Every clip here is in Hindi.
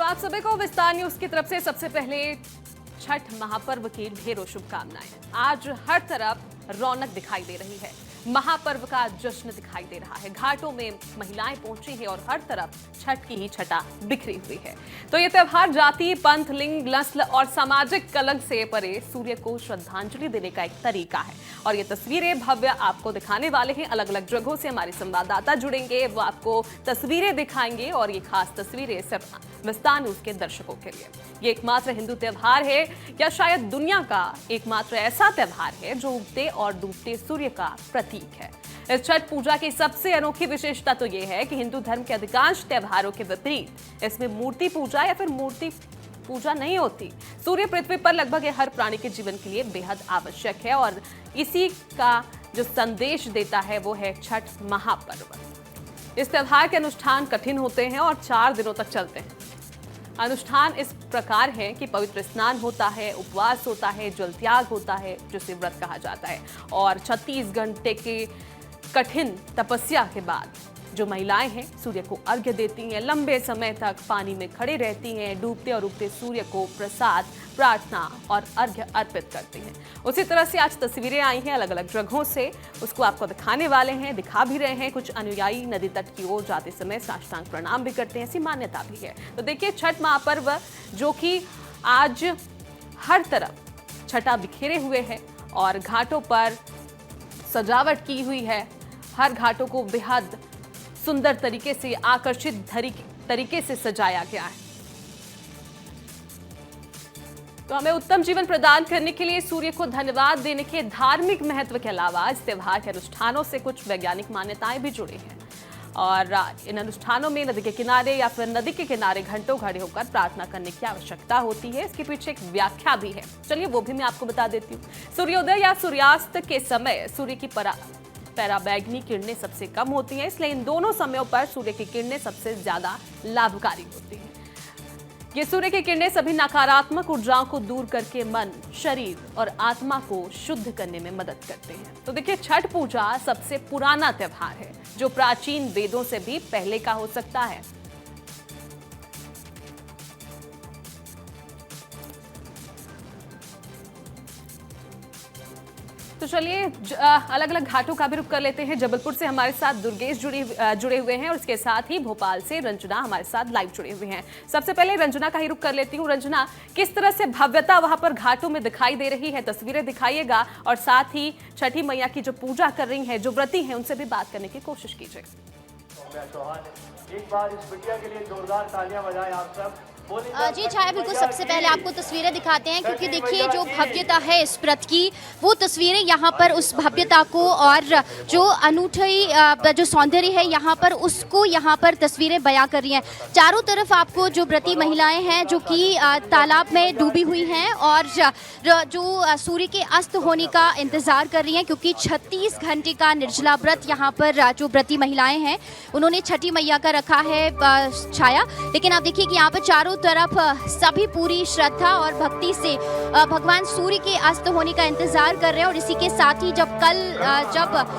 आप सभी को विस्तार न्यूज की तरफ से सबसे पहले छठ महापर्व की ढेरों शुभकामनाएं। आज हर तरफ रौनक दिखाई दे रही है, महापर्व का जश्न दिखाई दे रहा है। घाटों में महिलाएं पहुंची हैं और हर तरफ छठ की ही छटा बिखरी हुई है। तो ये त्योहार जाति, पंथ, लिंग, नस्ल और सामाजिक कलंक से परे सूर्य को श्रद्धांजलि देने का एक तरीका है। और ये तस्वीरें भव्य आपको दिखाने वाले हैं। अलग अलग जगहों से हमारे संवाददाता जुड़ेंगे, वो आपको तस्वीरें दिखाएंगे और ये खास तस्वीरें सिर्फ विस्तार न्यूज के दर्शकों के लिए। ये एकमात्र हिंदू त्योहार है या शायद दुनिया का एकमात्र ऐसा त्योहार है जो उगते और डूबते सूर्य का प्रतीक है। इस छठ पूजा की सबसे अनोखी विशेषता तो ये है कि हिंदू धर्म के अधिकांश त्योहारों के विपरीत इसमें मूर्ति पूजा या फिर मूर्ति पूजा नहीं होती। सूर्य पृथ्वी पर लगभग हर प्राणी के जीवन के लिए बेहद आवश्यक है और इसी का जो संदेश देता है वो है छठ महापर्व। इस त्योहार के अनुष्ठान कठिन होते हैं और 4 दिनों तक चलते हैं। अनुष्ठान इस प्रकार है कि पवित्र स्नान होता है, उपवास होता है, जल त्याग होता है जिसे व्रत कहा जाता है और 36 घंटे के कठिन तपस्या के बाद जो महिलाएं हैं सूर्य को अर्घ्य देती हैं, लंबे समय तक पानी में खड़े रहती हैं, डूबते और उगते सूर्य को प्रसाद, प्रार्थना और अर्घ्य अर्पित करती हैं। उसी तरह से आज तस्वीरें आई हैं अलग अलग जगहों से, उसको आपको दिखाने वाले हैं, दिखा भी रहे हैं। कुछ अनुयायी नदी तट की ओर जाते समय साष्टांग प्रणाम भी करते हैं, ऐसी मान्यता भी है। तो देखिए छठ महापर्व जो कि आज हर तरफ छटा बिखेरे हुए है और घाटों पर सजावट की हुई है। हर घाटों को बेहद सुंदर तरीके से, आकर्षित तरीके से सजाया गया है। तो हमें उत्तम जीवन प्रदान करने के लिए सूर्य को धन्यवाद देने के धार्मिक महत्व के अलावा इस त्योहार के अनुष्ठानों से कुछ वैज्ञानिक मान्यताएं भी जुड़ी हैं और इन अनुष्ठानों में नदी के किनारे या फिर नदी के किनारे घंटों खड़े होकर प्रार्थना करने की आवश्यकता होती है। इसके पीछे एक व्याख्या भी है, चलिए वो भी मैं आपको बता देती हूँ। सूर्योदय या सूर्यास्त के समय सूर्य की पराबैंगनी किरणें सबसे कम होती हैं, इसलिए इन दोनों समयों पर सूर्य की किरणें सबसे ज्यादा लाभकारी होती हैं। ये सूर्य की किरणें सभी नकारात्मक ऊर्जाओं को दूर करके मन, शरीर और आत्मा को शुद्ध करने में मदद करते हैं। तो देखिए छठ पूजा सबसे पुराना त्योहार है जो प्राचीन वेदों से भी पहले का हो सकता है। तो चलिए अलग अलग घाटों का भी रुख कर लेते हैं। जबलपुर से हमारे साथ दुर्गेश जुड़े हुए हैं और इसके साथ ही भोपाल से रंजना हमारे साथ लाइव जुड़े हुए हैं। सबसे पहले रंजना का ही रुख कर लेती हूँ। रंजना, किस तरह से भव्यता वहां पर घाटों में दिखाई दे रही है, तस्वीरें दिखाइएगा और साथ ही छठी मैया की जो पूजा कर रही हैं, जो व्रती हैं, उनसे भी बात करने की कोशिश कीजिए। एक बार इस बिटिया के लिए जोरदार तालियां बजाएं आप सब। जी छाया, बिल्कुल सबसे पहले आपको तस्वीरें दिखाते हैं क्योंकि देखिए जो भव्यता है इस व्रत की, वो तस्वीरें यहाँ पर उस भव्यता को और जो अनूठी जो सौंदर्य है यहाँ पर, उसको यहाँ पर तस्वीरें बयां कर रही हैं। चारों तरफ आपको जो व्रती महिलाएं हैं जो कि तालाब में डूबी हुई हैं और जो सूर्य के अस्त होने का इंतजार कर रही हैं क्योंकि 36 घंटे का निर्जला व्रत यहाँ पर जो व्रती महिलाएं हैं उन्होंने छठी मैया का रखा है छाया। लेकिन आप देखिए कि यहाँ पर चारों तरफ सभी पूरी श्रद्धा और भक्ति से भगवान सूर्य के अस्त होने का इंतजार कर रहे हैं और इसी के साथ ही जब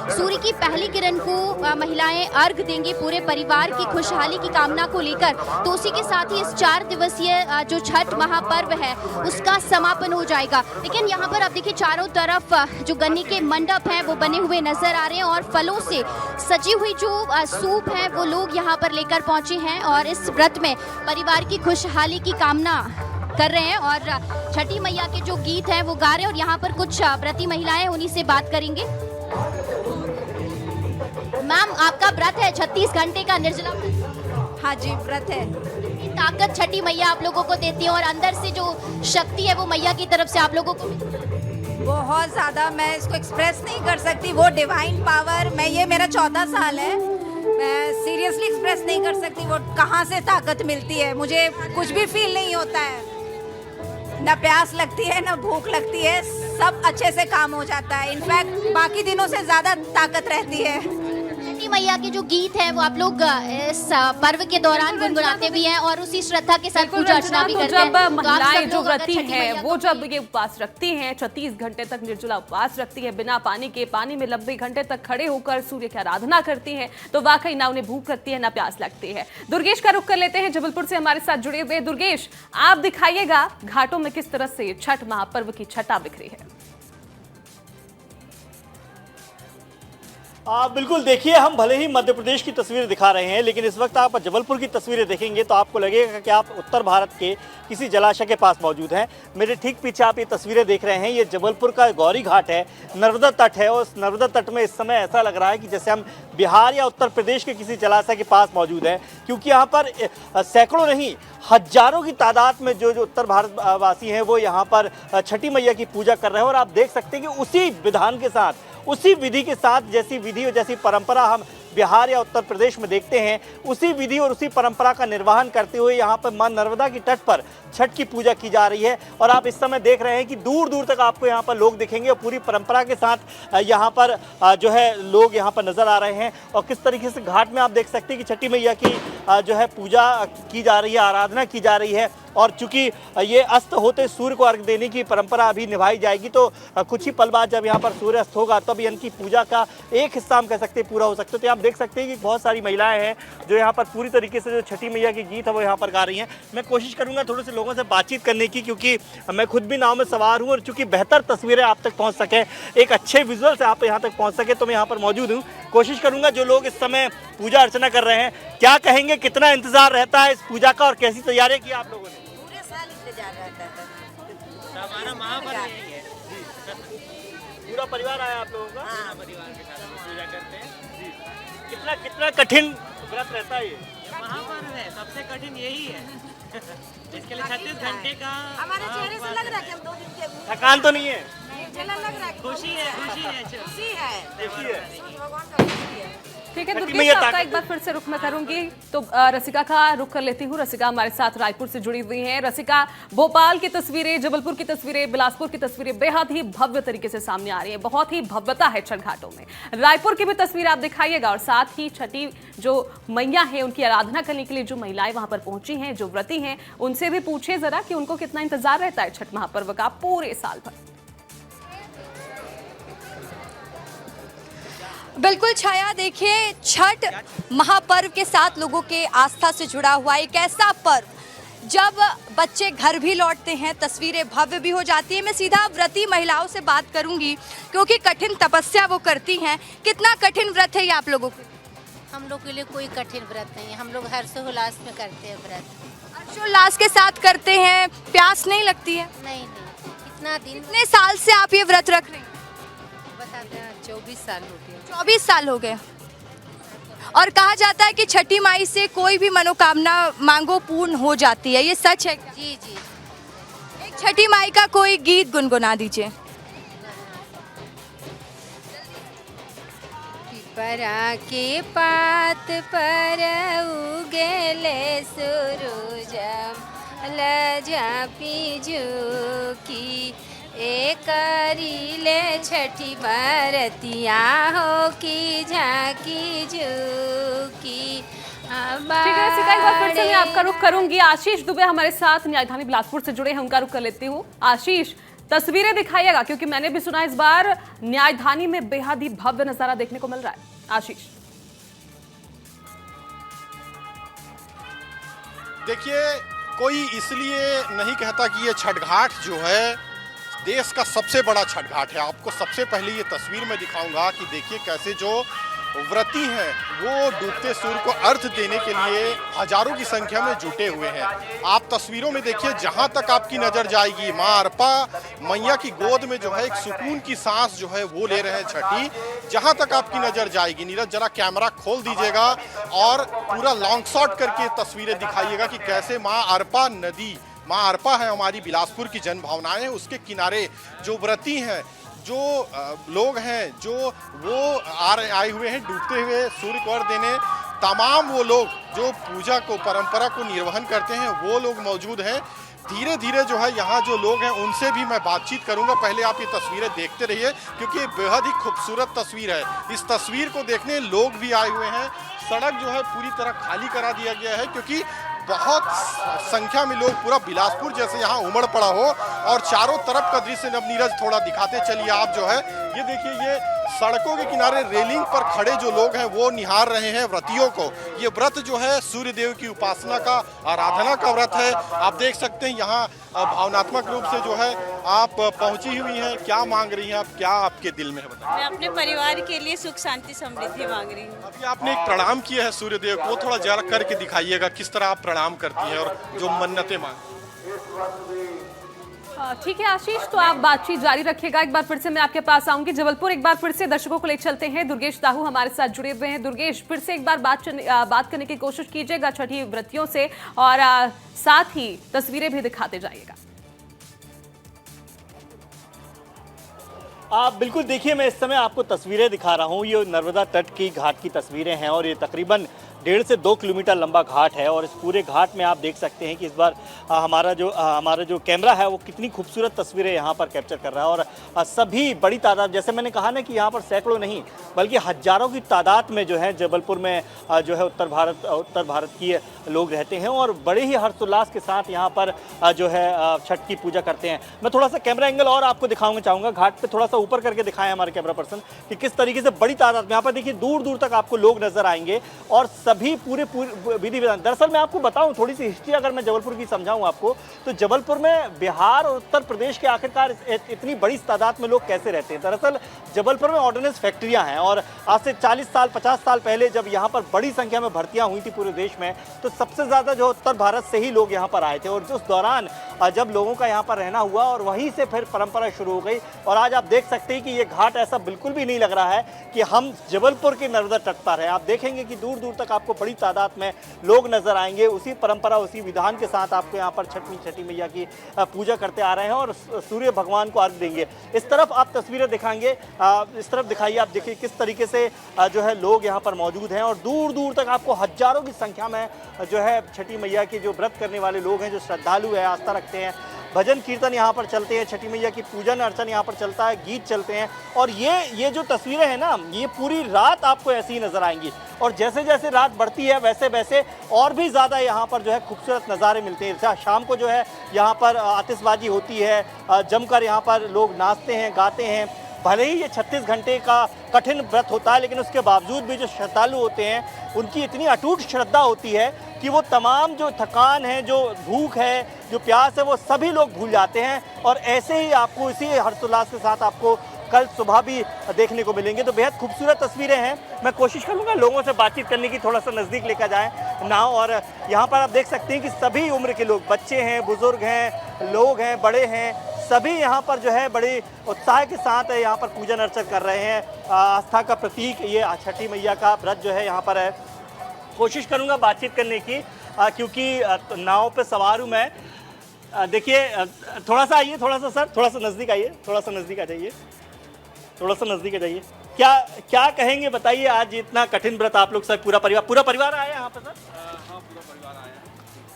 सूर्य की पहली किरण को महिलाएं अर्घ देंगी पूरे परिवार की खुशहाली की कामना को लेकर, तो उसी के साथ ही इस 4 दिवसीय जो छठ महापर्व है उसका समापन हो जाएगा। लेकिन यहाँ पर आप देखिए चारों तरफ जो गन्ने के मंडप हैं वो बने हुए नजर आ रहे हैं और फलों से सजी हुई जो सूप है वो लोग यहाँ पर लेकर पहुंचे हैं और इस व्रत में परिवार की खुशहाली की कामना कर रहे हैं और छठी मैया के जो गीत हैं वो गा रहे हैं। और यहाँ पर कुछ व्रती महिलाएं, उन्हीं से बात करेंगे। मैम, आपका व्रत है 36 घंटे का निर्जला व्रत? हाँ जी, व्रत है। ताकत छठी मैया आप लोगों को देती है और अंदर से जो शक्ति है वो मैया की तरफ से आप लोगों को बहुत ज़्यादा, मैं इसको एक्सप्रेस नहीं कर सकती, वो डिवाइन पावर। ये मेरा 14 साल है, मैं सीरियसली एक्सप्रेस नहीं कर सकती वो कहाँ से ताकत मिलती है। मुझे कुछ भी फील नहीं होता है, ना प्यास लगती है ना भूख लगती है, सब अच्छे से काम हो जाता है। इनफैक्ट बाकी दिनों से ज़्यादा ताकत रहती है। छठी मैया के जो गीत हैं वो आप लोग इस पर्व के दौरान गुनगुनाते भी हैं और उसी श्रद्धा के साथ पूजा अर्चना भी करते हैं। जब महिलाएं जो व्रती हैं वो जब ये उपवास रखती हैं, 36 घंटे तक निर्जला उपवास रखती है, बिना पानी के, पानी में लंबे घंटे तक खड़े होकर सूर्य की आराधना करती हैं, तो वाकई ना उन्हें भूख लगती है ना प्यास लगती है। दुर्गेश का रुख कर लेते हैं, जबलपुर से हमारे साथ जुड़े हुए। दुर्गेश, आप दिखाइएगा घाटों में किस तरह से छठ महापर्व की छटा बिखरी है। बिल्कुल, देखिए, हम भले ही मध्य प्रदेश की तस्वीरें दिखा रहे हैं, लेकिन इस वक्त आप जबलपुर की तस्वीरें देखेंगे तो आपको लगेगा कि आप उत्तर भारत के किसी जलाशय के पास मौजूद हैं। मेरे ठीक पीछे आप ये तस्वीरें देख रहे हैं, ये जबलपुर का गौरी घाट है, नर्मदा तट है, और उस नर्मदा तट में इस समय ऐसा लग रहा है कि जैसे हम बिहार या उत्तर प्रदेश के किसी जलाशय के पास मौजूद हैं, क्योंकि यहाँ पर सैकड़ों नहीं हजारों की तादाद में जो उत्तर भारत वासी हैं वो यहाँ पर छठी मैया की पूजा कर रहे हैं। और आप देख सकते हैं कि उसी विधान के साथ, उसी विधि के साथ, जैसी विधि और जैसी परंपरा हम बिहार या उत्तर प्रदेश में देखते हैं, उसी विधि और उसी परंपरा का निर्वहन करते हुए यहाँ पर मां नर्मदा की तट पर छठ की पूजा की जा रही है। और आप इस समय देख रहे हैं कि दूर दूर तक आपको यहाँ पर लोग दिखेंगे और पूरी परंपरा के साथ यहाँ पर जो है लोग यहाँ पर नजर आ रहे हैं। और किस तरीके से घाट में आप देख सकते हैं कि छठी मैया की जो है पूजा की जा रही है, आराधना की जा रही है। और चूंकि ये अस्त होते सूर्य को अर्घ देने की परंपरा अभी निभाई जाएगी, तो कुछ ही पल बाद जब यहाँ पर सूर्य अस्त होगा तब इनकी पूजा का एक हिस्सा हम कह सकते हैं पूरा हो सकता है। तो आप देख सकते हैं कि बहुत सारी महिलाएं हैं जो यहाँ पर पूरी तरीके से जो छठी मैया की गीत है वो यहाँ पर गा रही हैं। मैं कोशिश करूँगा थोड़े से लोगों से बातचीत करने की, क्योंकि मैं खुद भी नाव में सवार हूँ और चूँकि बेहतर तस्वीरें आप तक पहुँच सकें, एक अच्छे विजुअल से आप यहाँ तक पहुँच सके, तो मैं यहाँ पर मौजूद हूँ। कोशिश करूँगा जो लोग इस समय पूजा अर्चना कर रहे हैं, क्या कहेंगे, कितना इंतजार रहता है इस पूजा का और कैसी तैयारी की आप लोगों ने? हमारा महापर्व यही है। पूरा परिवार आया आप लोगों का? हाँ, परिवार के साथ हम पूजा करते हैं जी। कितना कठिन व्रत रहता है ये? महापर्व है, सबसे कठिन यही है। इसके लिए 36 घंटे का हमारे चेहरे से लग रहा है कि हम 2 दिन के थकान तो नहीं है? जलन लग रहा है। खुशी है, खुशी है, खुशी है। खुशी है। भगवान का खुशी है। ठीक है छठी दुर्गेश, मैया आपका ताकत एक बार फिर से रुख मैं करूंगी, तो रसिका का रुख कर लेती हूँ। रसिका हमारे साथ रायपुर से जुड़ी हुई हैं। रसिका, भोपाल की तस्वीरें, जबलपुर की तस्वीरें, बिलासपुर की तस्वीरें बेहद ही भव्य तरीके से सामने आ रही है, बहुत ही भव्यता है छठ घाटों में। रायपुर की भी तस्वीर आप दिखाइएगा और साथ ही छठी जो मैया है उनकी आराधना करने के लिए जो महिलाएं वहां पर पहुंची हैं, जो व्रती हैं, उनसे भी पूछिए जरा कि उनको कितना इंतजार रहता है छठ महापर्व का पूरे साल भर। बिल्कुल छाया, देखिए छठ महापर्व के साथ लोगों के आस्था से जुड़ा हुआ एक ऐसा पर्व जब बच्चे घर भी लौटते हैं, तस्वीरें भव्य भी हो जाती है। मैं सीधा व्रती महिलाओं से बात करूंगी क्योंकि कठिन तपस्या वो करती हैं। कितना कठिन व्रत है ये आप लोगों के? हम लोग के लिए कोई कठिन व्रत नहीं है, हम लोग हर्षोल्लास में करते हैं व्रत। हर्षोल्लास के साथ करते हैं, प्यास नहीं लगती है? नहीं नहीं, कितना दिन कितने साल से आप ये व्रत रख रहे हैं? बताते हैं, 24 साल हो गए। 24 साल हो गए। और कहा जाता है कि छठी माई से कोई भी मनोकामना मांगो पूर्ण हो जाती है, ये सच है क्या? जी जी। एक छठी माई का कोई गीत गुनगुना दीजिए। पिपरा के पात पर उगले सूरज लजा पीजू की करीले छठी बरतिया हो की झाकी झुकी। ठीक है रसिका, एक बार फिर से मैं आपका रुख करूंगी। आशीष दुबे हमारे साथ न्यायधानी बिलासपुर से जुड़े हैं, उनका रुख कर लेती हूँ। आशीष, तस्वीरें दिखाइएगा क्योंकि मैंने भी सुना इस बार न्यायधानी में बेहद ही भव्य नजारा देखने को मिल रहा है। आशीष, देखिए, कोई इसलिए नहीं कहता कि ये छठ घाट जो है देश का सबसे बड़ा छठ घाट है। आपको सबसे पहले ये तस्वीर में दिखाऊंगा कि देखिए कैसे जो व्रती हैं वो डूबते सूर्य को अर्घ देने के लिए हजारों की संख्या में जुटे हुए हैं। आप तस्वीरों में देखिए, जहां तक आपकी नजर जाएगी मां अरपा मैया की गोद में जो है एक सुकून की सांस जो है वो ले रहे हैं छठी। जहां तक आपकी नजर जाएगी, नीरज जरा कैमरा खोल दीजिएगा और पूरा लॉन्ग शॉट करके तस्वीरें दिखाइएगा कि कैसे मां अरपा नदी, मां अरपा है हमारी बिलासपुर की जन भावनाएं हैं, उसके किनारे जो व्रती हैं, जो लोग हैं, जो वो आए हुए हैं डूबते हुए सूर्य को अर्घ देने, तमाम वो लोग जो पूजा को, परंपरा को निर्वहन करते हैं, वो लोग मौजूद हैं। धीरे धीरे जो है यहाँ जो लोग हैं उनसे भी मैं बातचीत करूंगा। पहले आप ये तस्वीरें देखते रहिए क्योंकि ये बेहद ही खूबसूरत तस्वीर है। इस तस्वीर को देखने लोग भी आए हुए हैं। सड़क जो है पूरी तरह खाली करा दिया गया है क्योंकि बहुत संख्या में लोग, पूरा बिलासपुर जैसे यहाँ उमड़ पड़ा हो। और चारों तरफ का दृश्य अब नीरज थोड़ा दिखाते चलिए आप जो है, ये देखिए, ये सड़कों के किनारे रेलिंग पर खड़े जो लोग हैं वो निहार रहे हैं व्रतियों को। ये व्रत जो है सूर्य देव की उपासना का, आराधना का व्रत है। आप देख सकते हैं यहाँ भावनात्मक रूप से जो है आप पहुंची हुई हैं। क्या मांग रही हैं आप, क्या आपके दिल में है बताइए? मैं अपने परिवार के लिए सुख शांति समृद्धि मांग रही हूँ। अभी आपने एक प्रणाम किया है सूर्य देव को, थोड़ा जरा करके दिखाइएगा किस तरह आप प्रणाम करती हैं और जो मन्नतें मांगती हैं। ठीक है आशीष, तो आप बातचीत जारी रखिएगा। एक बार फिर से मैं आपके पास आऊंगी जबलपुर। एक बार फिर से दर्शकों को ले चलते हैं। दुर्गेश दाहू हमारे साथ जुड़े हुए हैं। दुर्गेश, फिर से एक बार बात करने की कोशिश कीजिएगा छठी व्रतियों से और साथ ही तस्वीरें भी दिखाते जाइएगा। आप बिल्कुल देखिए, मैं इस समय आपको तस्वीरें दिखा रहा हूँ। ये नर्मदा तट की घाट की तस्वीरें हैं और ये तकरीबन 1.5 से 2 किलोमीटर लंबा घाट है। और इस पूरे घाट में आप देख सकते हैं कि इस बार हमारा जो कैमरा है वो कितनी खूबसूरत तस्वीरें यहाँ पर कैप्चर कर रहा है। और सभी बड़ी तादाद, जैसे मैंने कहा ना कि यहाँ पर सैकड़ों नहीं बल्कि हजारों की तादाद में जो है जबलपुर में जो है उत्तर भारत की लोग रहते हैं और बड़े ही हर्षोल्लास के साथ यहाँ पर जो है छठ की पूजा करते हैं। मैं थोड़ा सा कैमरा एंगल और आपको दिखाऊंगा चाहूँगा, घाट पे थोड़ा सा ऊपर करके दिखाएं हमारे कैमरा पर्सन कि किस तरीके से बड़ी तादाद में यहाँ पर देखिए दूर दूर तक आपको लोग नजर आएंगे और सभी पूरे विधि विधान। दरअसल मैं आपको बताऊं थोड़ी सी हिस्ट्री, अगर मैं जबलपुर की समझाऊं आपको, तो जबलपुर में बिहार और उत्तर प्रदेश के आखिरकार इतनी बड़ी तादाद में लोग कैसे रहते हैं। दरअसल जबलपुर में ऑर्डिनेंस फैक्ट्रियां हैं और आज से 40 साल 50 साल पहले जब यहाँ पर बड़ी संख्या में भर्तियां हुई थी पूरे देश में, तो सबसे ज़्यादा जो उत्तर भारत से ही लोग यहाँ पर आए थे। और उस दौरान जब लोगों का यहाँ पर रहना हुआ और वहीं से फिर परंपरा शुरू हो गई। और आज आप देख सकते हैं कि ये घाट ऐसा बिल्कुल भी नहीं लग रहा है कि हम जबलपुर के नर्मदा तट पर हैं। आप देखेंगे कि दूर दूर तक आपको बड़ी तादाद में लोग नजर आएंगे, उसी परंपरा उसी विधान के साथ आपको यहाँ पर छठी मैया की पूजा करते आ रहे हैं और सूर्य भगवान को अर्घ देंगे। इस तरफ आप तस्वीरें दिखाएंगे, इस तरफ दिखाइए, आप देखिए किस तरीके से जो है लोग यहाँ पर मौजूद हैं और दूर दूर तक आपको हजारों की संख्या में जो है छठी मैया के जो व्रत करने वाले लोग हैं, जो श्रद्धालु है, आस्था रखते हैं, भजन कीर्तन यहाँ पर चलते हैं, छठी मैया की पूजन अर्चन यहाँ पर चलता है, गीत चलते हैं। और ये जो तस्वीरें हैं ना, ये पूरी रात आपको ऐसी ही नजर आएंगी और जैसे जैसे रात बढ़ती है वैसे वैसे और भी ज़्यादा यहाँ पर जो है खूबसूरत नज़ारे मिलते हैं। शाम को जो है यहाँ पर आतिशबाजी होती है, जमकर यहाँ पर लोग नाचते हैं, गाते हैं। भले ही ये 36 घंटे का कठिन व्रत होता है, लेकिन उसके बावजूद भी जो श्रद्धालु होते हैं उनकी इतनी अटूट श्रद्धा होती है कि वो तमाम जो थकान है, जो भूख है, जो प्यास है, वो सभी लोग भूल जाते हैं। और ऐसे ही आपको इसी हर्षोल्लास के साथ आपको कल सुबह भी देखने को मिलेंगे। तो बेहद खूबसूरत तस्वीरें हैं। मैं कोशिश करूँगा लोगों से बातचीत करने की, थोड़ा सा नज़दीक लेकर जाएँ नाव। और यहाँ पर आप देख सकते हैं कि सभी उम्र के लोग, बच्चे हैं, बुजुर्ग हैं, लोग हैं, बड़े हैं, सभी यहाँ पर जो है बड़े उत्साह के साथ यहाँ पर पूजन अर्चन कर रहे हैं। आस्था का प्रतीक ये छठी मैया का व्रत जो है यहाँ पर है। कोशिश करूँगा बातचीत करने की क्योंकि नाव पे सवार हूँ मैं। देखिए थोड़ा सा आइए, थोड़ा सा सर, थोड़ा सा नज़दीक आइए, थोड़ा सा नज़दीक आ जाइए, थोड़ा सा नज़दीक आ जाइए। क्या कहेंगे बताइए, आज इतना कठिन व्रत आप लोग सब पूरा परिवार आया यहाँ पर सर? हाँ, पूरा परिवार आया है।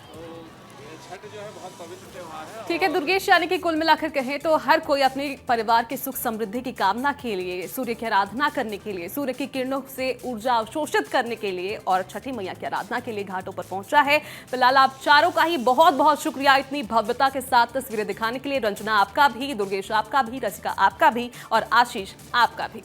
तो छठ जो है बहुत पवित्र त्यौहार है। ठीक है दुर्गेश, यानी कि कुल मिलाकर कहें तो हर कोई अपने परिवार की सुख समृद्धि की कामना के लिए, सूर्य की आराधना करने के लिए, सूर्य की किरणों से ऊर्जा अवशोषित करने के लिए और छठी मैया की आराधना के लिए घाटों पर पहुंचा है। फिलहाल आप चारों का ही बहुत बहुत शुक्रिया इतनी भव्यता के साथ तस्वीरें दिखाने के लिए। रंजना आपका भी, दुर्गेश आपका भी, रसिका आपका भी और आशीष आपका भी।